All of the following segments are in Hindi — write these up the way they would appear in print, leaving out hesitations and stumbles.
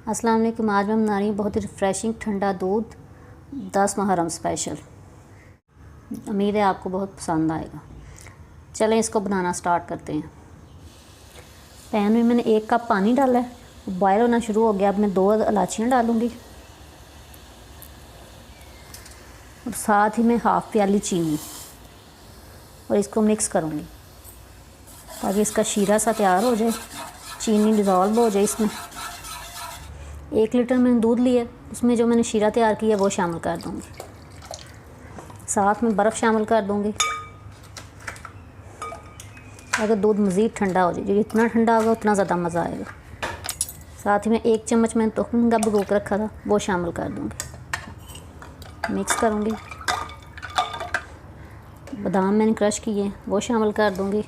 अस्सलाम वालेकुम। आज मैं बना रही हूँ बहुत ही रिफ़्रेशिंग ठंडा दूध 10 मुहर्रम स्पेशल। उम्मीद है आपको बहुत पसंद आएगा। चलें इसको बनाना स्टार्ट करते हैं। पैन में मैंने 1 कप पानी डाला है, बॉयल होना शुरू हो गया। अब मैं 2 इलायचियाँ डालूँगी और साथ ही मैं हाफ़ प्याली चीनी और इसको मिक्स करूँगी ताकि इसका शीरा सा तैयार हो जाए, चीनी डिज़ोल्व हो जाए इसमें। 1 लीटर मैंने दूध लिया, उसमें जो मैंने शीरा तैयार किया वो शामिल कर दूँगी। साथ में बर्फ़ शामिल कर दूँगी अगर दूध मज़ीद ठंडा हो जाए। जितना ठंडा होगा उतना ज़्यादा मज़ा आएगा। साथ ही में 1 चम्मच मैंने तुखम का भिगो के रखा था वो शामिल कर दूँगी। मिक्स करूँगी। बादाम मैंने क्रश किए वो शामिल कर दूँगी।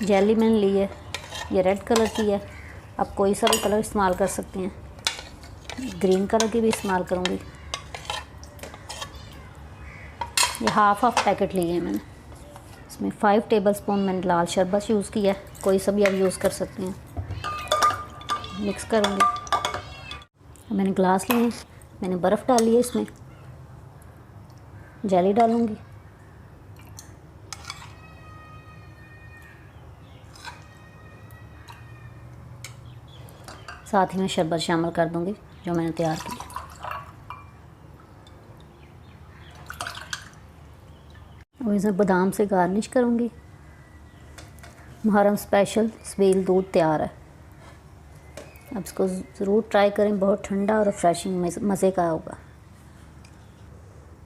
जेली मैंने ली है, ये रेड कलर की है। आप कोई सा भी कलर इस्तेमाल कर सकते हैं, ग्रीन कलर की भी इस्तेमाल करूँगी। ये हाफ़ पैकेट लिए हैं मैंने। इसमें 5 टेबलस्पून मैंने लाल शरबत यूज़ किया है, कोई सा भी आप यूज़ कर सकते हैं। मिक्स करूँगी। मैंने ग्लास लिए, मैंने बर्फ़ डाली है, इसमें जेली डालूँगी। साथ ही मैं शरबत शामिल कर दूँगी जो मैंने तैयार किया। और इसे बादाम से गार्निश करूँगी। मुहर्रम स्पेशल स्वील दूध तैयार है। अब इसको ज़रूर ट्राई करें, बहुत ठंडा और रिफ्रेशिंग मज़े का होगा।